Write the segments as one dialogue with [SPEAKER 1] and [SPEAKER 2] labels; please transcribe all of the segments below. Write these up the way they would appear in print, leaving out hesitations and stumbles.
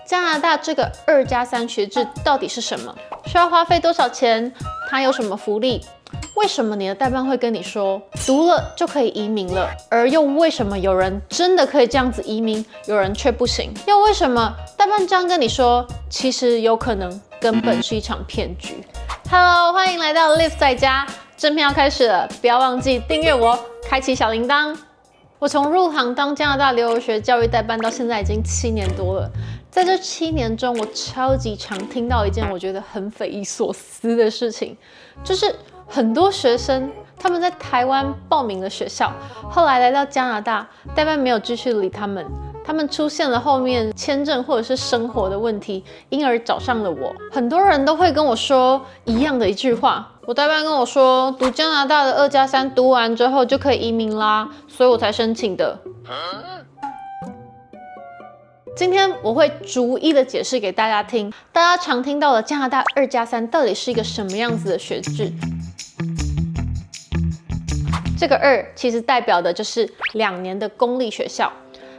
[SPEAKER 1] 加拿大这个2+3学制到底是什么？需要花费多少钱？它有什么福利？为什么你的代办会跟你说读了就可以移民了，而又为什么有人真的可以这样子移民，有人却不行？又为什么代办这样跟你说，其实有可能根本是一场骗局？Hello， 欢迎来到 Live 在家，正片要开始了，不要忘记订阅我，开启小铃铛。我从入行当加拿大留学教育代办到现在已经7年多了，在这7年中，我超级常听到一件我觉得很匪夷所思的事情，就是很多学生他们在台湾报名了学校，后来来到加拿大，代办没有继续理他们。他们出现了后面签证或者是生活的问题，因而找上了我。很多人都会跟我说一样的一句话，我代办跟我说，读加拿大的2+3读完之后就可以移民啦，所以我才申请的。今天我会逐一的解释给大家听，大家常听到的加拿大2+3到底是一个什么样子的学制？这个2其实代表的就是2年的公立学校。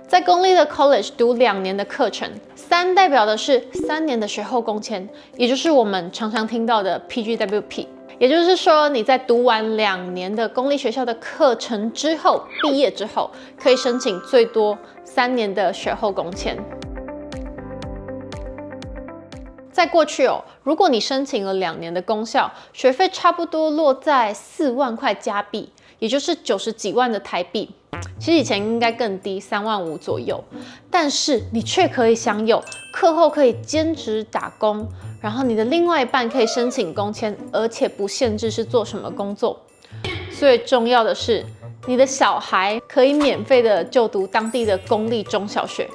[SPEAKER 1] 在公立的 college 读2年的课程，3代表的是3年的学后工签，也就是我们常常听到的 PGWP。也就是说，你在读完2年的公立学校的课程之后，毕业之后可以申请最多3年的学后工签。在过去如果你申请了2年的公校，学费差不多落在4万块加币，也就是90几万的台币。其实以前应该更低，3万5左右，但是你却可以享有课后可以兼职打工，然后你的另外一半可以申请工签，而且不限制是做什么工作。最重要的是，你的小孩可以免费的就读当地的公立中小学。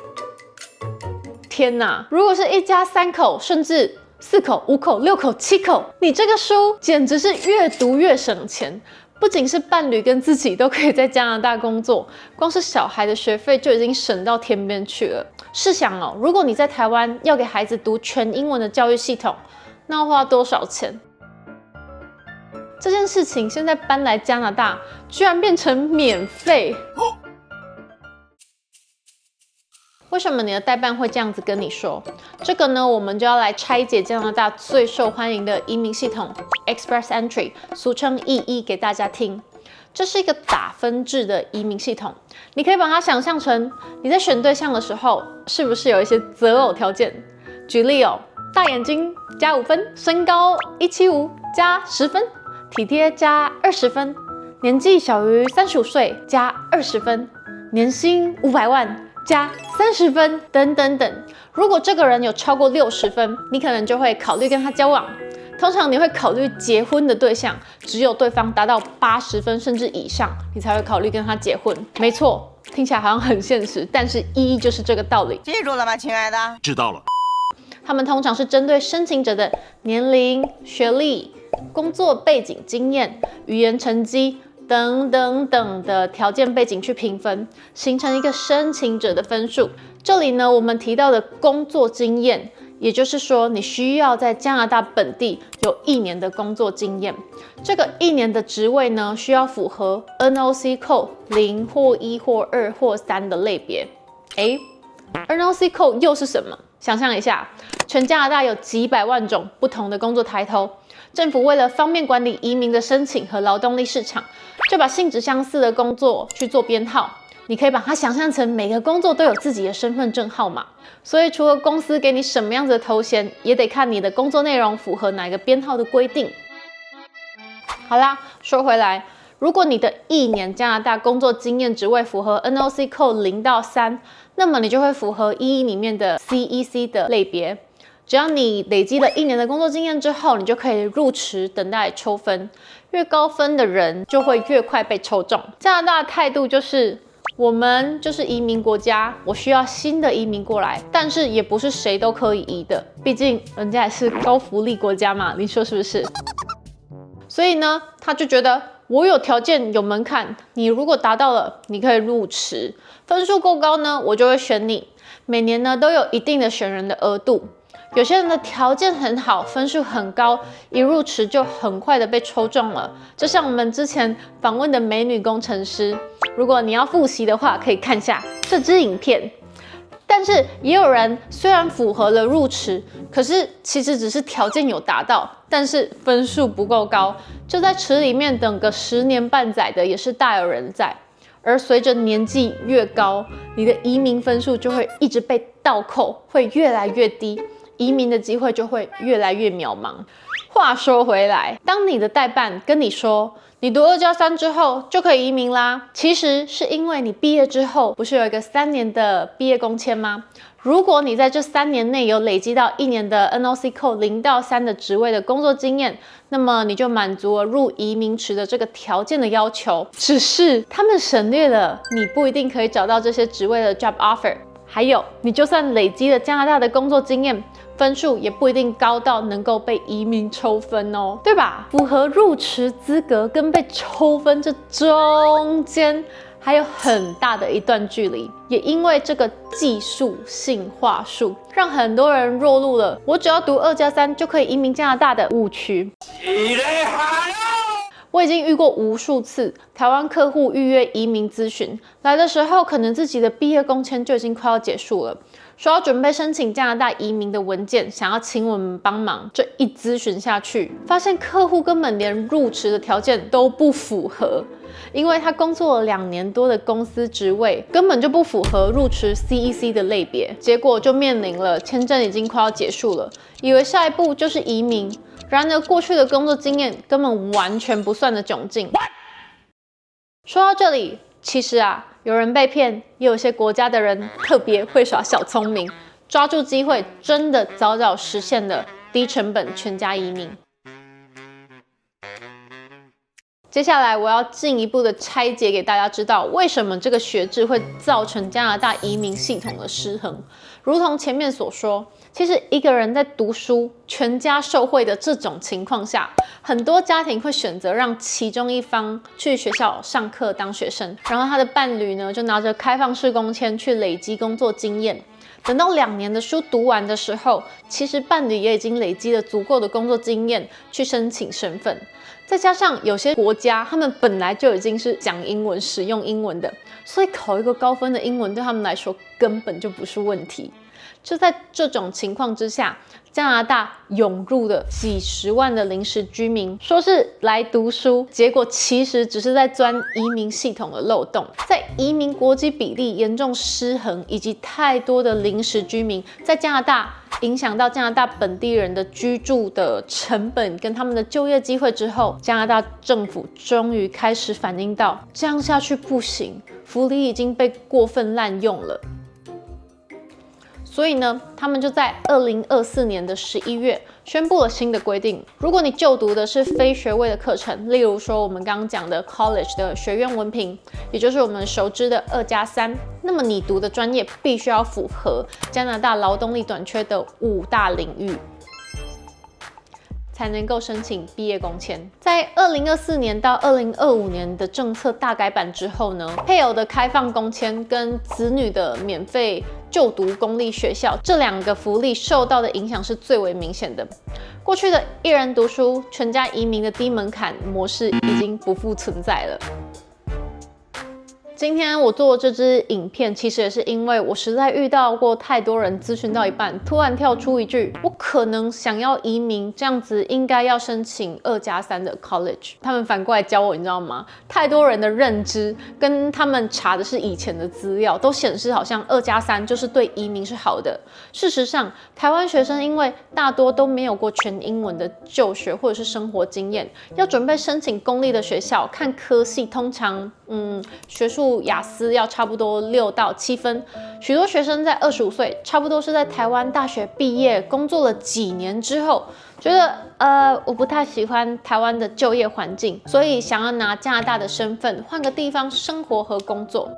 [SPEAKER 1] 天哪！如果是1家3口，甚至4口、5口、6口、7口，你这个书简直是越读越省钱。不仅是伴侣跟自己都可以在加拿大工作，光是小孩的学费就已经省到天边去了。试想如果你在台湾要给孩子读全英文的教育系统，那要花多少钱？这件事情现在搬来加拿大，居然变成免费。为什么你的代办会这样子跟你说？这个呢，我们就要来拆解加拿大最受欢迎的移民系统 Express Entry， 俗称EE，给大家听。这是一个打分制的移民系统，你可以把它想象成你在选对象的时候，是不是有一些择偶条件？举例大眼睛加5分，身高175加10分，体贴加20分，年纪小于35岁加20分，年薪500万。加30分等等等。如果这个人有超过60分，你可能就会考虑跟他交往。通常你会考虑结婚的对象，只有对方达到80分甚至以上，你才会考虑跟他结婚。没错，听起来好像很现实，但是EE就是这个道理。
[SPEAKER 2] 记住了吗，亲爱的？
[SPEAKER 3] 知道了。
[SPEAKER 1] 他们通常是针对申请者的年龄、学历、工作背景经验、语言成绩等等等的条件背景去评分，形成一个申请者的分数。这里呢，我们提到的工作经验，也就是说，你需要在加拿大本地有1年的工作经验。这个1年的职位呢，需要符合 NOC Code 0或1或2或3的类别。NOC Code 又是什么？想象一下，全加拿大有几百万种不同的工作抬头。政府为了方便管理移民的申请和劳动力市场，就把性质相似的工作去做编号。你可以把它想象成每个工作都有自己的身份证号码，所以除了公司给你什么样子的头衔，也得看你的工作内容符合哪个编号的规定。好啦，说回来，如果你的1年加拿大工作经验职位符合 NOC Code 0到3，那么你就会符合EE里面的 CEC 的类别。只要你累积了1年的工作经验之后，你就可以入池等待抽分，越高分的人就会越快被抽中。加拿大的态度就是，我们就是移民国家，我需要新的移民过来，但是也不是谁都可以移的，毕竟人家也是高福利国家嘛，你说是不是？所以呢，他就觉得我有条件有门槛，你如果达到了，你可以入池，分数够高呢，我就会选你。每年呢都有一定的选人的额度。有些人的条件很好，分数很高，一入池就很快的被抽中了。就像我们之前访问的美女工程师，如果你要复习的话，可以看下这支影片。但是也有人虽然符合了入池，可是其实只是条件有达到，但是分数不够高，就在池里面等个10年半载的也是大有人在。而随着年纪越高，你的移民分数就会一直被倒扣，会越来越低，移民的机会就会越来越渺茫。话说回来，当你的代办跟你说你读2+3之后就可以移民啦，其实是因为你毕业之后不是有一个3年的毕业工签吗？如果你在这3年内有累积到1年的 NOC Code 0到3的职位的工作经验，那么你就满足了入移民池的这个条件的要求。只是他们省略了你不一定可以找到这些职位的 job offer， 还有你就算累积了加拿大的工作经验，分数也不一定高到能够被移民抽分哦，对吧？符合入池资格跟被抽分这中间还有很大的一段距离，也因为这个技术性话术，让很多人落入了我只要读2+3就可以移民加拿大的误区。我已经遇过无数次台湾客户预约移民咨询，来的时候可能自己的毕业工签就已经快要结束了，说要准备申请加拿大移民的文件，想要请我们帮忙。这一咨询下去，发现客户根本连入池的条件都不符合，因为他工作了2年多的公司职位，根本就不符合入池 CEC 的类别，结果就面临了签证已经快要结束了，以为下一步就是移民，然而过去的工作经验根本完全不算的窘境。说到这里，其实有人被骗，也有些国家的人特别会耍小聪明，抓住机会，真的早早实现了低成本全家移民。接下来我要进一步的拆解给大家知道，为什么这个学制会造成加拿大移民系统的失衡。如同前面所说，其实一个人在读书，全家受惠的这种情况下，很多家庭会选择让其中一方去学校上课当学生，然后他的伴侣呢就拿着开放式工签去累积工作经验。等到2年的书读完的时候，其实伴侣也已经累积了足够的工作经验去申请身份。再加上有些国家他们本来就已经是讲英文、使用英文的，所以考一个高分的英文对他们来说根本就不是问题。就在这种情况之下，加拿大涌入了几10万的临时居民，说是来读书，结果其实只是在钻移民系统的漏洞。在移民国籍比例严重失衡，以及太多的临时居民在加拿大影响到加拿大本地人的居住的成本跟他们的就业机会之后，加拿大政府终于开始反应到这样下去不行，福利已经被过分滥用了。所以呢，他们就在2024年的11月宣布了新的规定，如果你就读的是非学位的课程，例如说我们刚刚讲的 college 的学院文凭，也就是我们熟知的2+3，那么你读的专业必须要符合加拿大劳动力短缺的5大领域，才能够申请毕业工签。在2024年到2025年的政策大改版之后呢，配偶的开放工签跟子女的免费就读公立学校这2个福利受到的影响是最为明显的。过去的一人读书、全家移民的低门槛模式已经不复存在了。今天我做这支影片，其实也是因为我实在遇到过太多人咨询到一半，突然跳出一句“我可能想要移民”，这样子应该要申请2+3的 college。他们反过来教我，你知道吗？太多人的认知跟他们查的是以前的资料，都显示好像2+3就是对移民是好的。事实上，台湾学生因为大多都没有过全英文的就学或者是生活经验，要准备申请公立的学校，看科系通常学术雅思要差不多6到7分，许多学生在25岁，差不多是在台湾大学毕业，工作了几年之后，觉得我不太喜欢台湾的就业环境，所以想要拿加拿大的身份，换个地方生活和工作。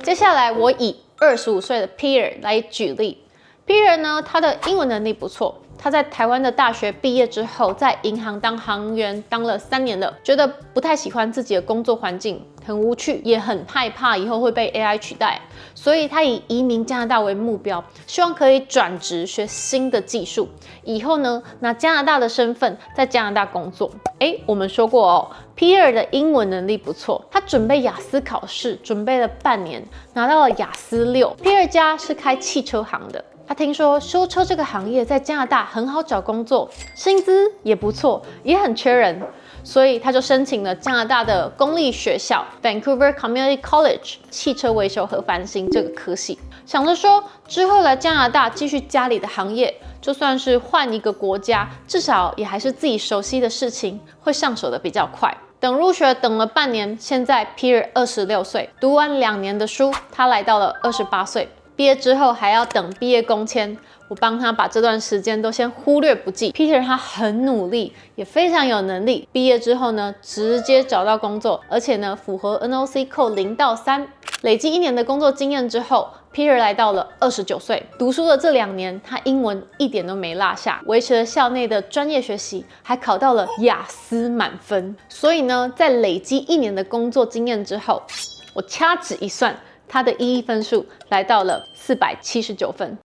[SPEAKER 1] 接下来我以25岁的 Peter 来举例。Peter 呢，他的英文能力不错。他在台湾的大学毕业之后，在银行当行员当了3年了，觉得不太喜欢自己的工作环境，很无趣，也很害怕以后会被 AI 取代，所以他以移民加拿大为目标，希望可以转职学新的技术，以后呢拿加拿大的身份在加拿大工作。我们说过哦，Peter 的英文能力不错，他准备雅思考试，准备了半年，拿到了雅思6。Peter 家是开汽车行的。他听说修车这个行业在加拿大很好找工作，薪资也不错，也很缺人，所以他就申请了加拿大的公立学校 Vancouver Community College 汽车维修和翻新这个科系，想着说之后来加拿大继续家里的行业，就算是换一个国家，至少也还是自己熟悉的事情，会上手的比较快。等入学等了半年，现在 Peter 26岁，读完2年的书，他来到了28岁。毕业之后还要等毕业工签，我帮他把这段时间都先忽略不计。Peter 他很努力，也非常有能力。毕业之后呢，直接找到工作，而且呢符合 NOC Code 0到3。累积1年的工作经验之后 ，Peter 来到了29岁。读书的这2年，他英文一点都没落下，维持了校内的专业学习，还考到了雅思满分。所以呢，在累积1年的工作经验之后，我掐指一算。他的EE分数来到了479分。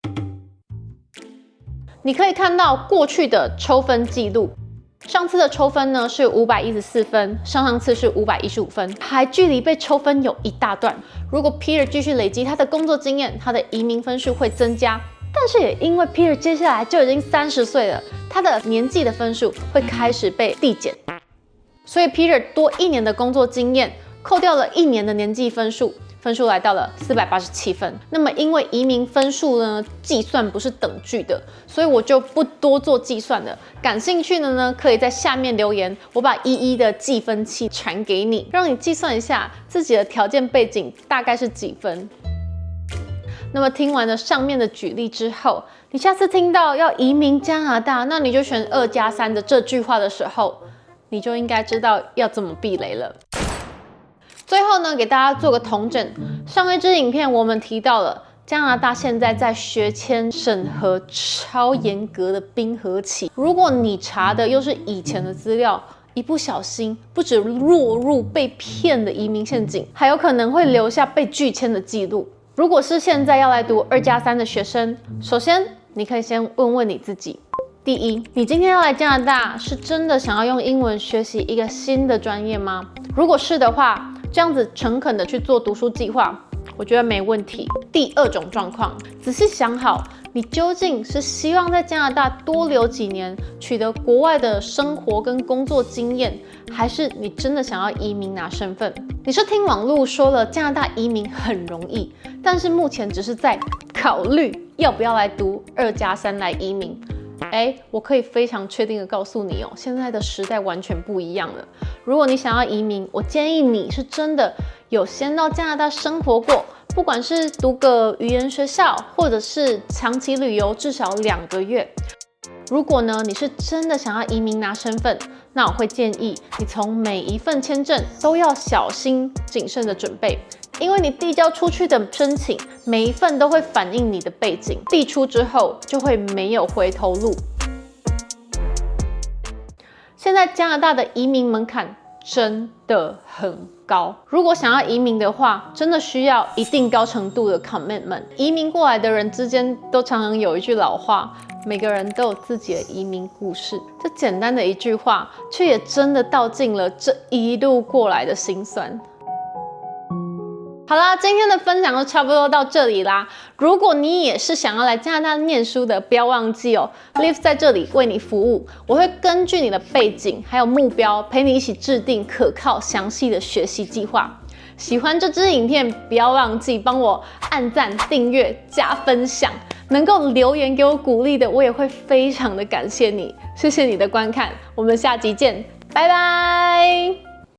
[SPEAKER 1] 你可以看到过去的抽分记录，上次的抽分呢是514分，上次是515分，还距离被抽分有一大段。如果 Peter 继续累积他的工作经验，他的移民分数会增加。但是也因为 Peter 接下来就已经30岁了，他的年纪的分数会开始被递减，所以 Peter 多1年的工作经验，扣掉了1年的年纪分数来到了487分。那么因为移民分数呢计算不是等距的，所以我就不多做计算了。感兴趣的呢，可以在下面留言，我把EE的计分器传给你，让你计算一下自己的条件背景大概是几分。那么听完了上面的举例之后，你下次听到要移民加拿大，那你就选2+3的这句话的时候，你就应该知道要怎么避雷了。最后呢，给大家做个统整。上一支影片我们提到了加拿大现在在学签审核超严格的冰河期，如果你查的又是以前的资料，一不小心不止落入被骗的移民陷阱，还有可能会留下被拒签的记录。如果是现在要来读2+3的学生，首先你可以先问问你自己。第一，你今天要来加拿大，是真的想要用英文学习一个新的专业吗？如果是的话，这样子诚恳的去做读书计划，我觉得没问题。第二种状况，仔细想好，你究竟是希望在加拿大多留几年，取得国外的生活跟工作经验，还是你真的想要移民拿身份？你是听网路说了加拿大移民很容易，但是目前只是在考虑要不要来读2+3来移民。我可以非常确定的告诉你哦，现在的时代完全不一样了。如果你想要移民，我建议你是真的有先到加拿大生活过，不管是读个语言学校，或者是长期旅游至少2个月。如果呢你是真的想要移民拿身份，那我会建议你从每一份签证都要小心谨慎的准备。因为你递交出去的申请，每一份都会反映你的背景，递出之后就会没有回头路。现在加拿大的移民门槛真的很高，如果想要移民的话，真的需要一定高程度的 commitment。移民过来的人之间都常常有一句老话，每个人都有自己的移民故事。这简单的一句话，却也真的道尽了这一路过来的辛酸。好啦，今天的分享就差不多到这里啦。如果你也是想要来加拿大念书的，不要忘记哦 ，Liv 在这里为你服务。我会根据你的背景还有目标，陪你一起制定可靠详细的学习计划。喜欢这支影片，不要忘记帮我按赞、订阅、加分享。能够留言给我鼓励的，我也会非常的感谢你。谢谢你的观看，我们下集见，拜拜。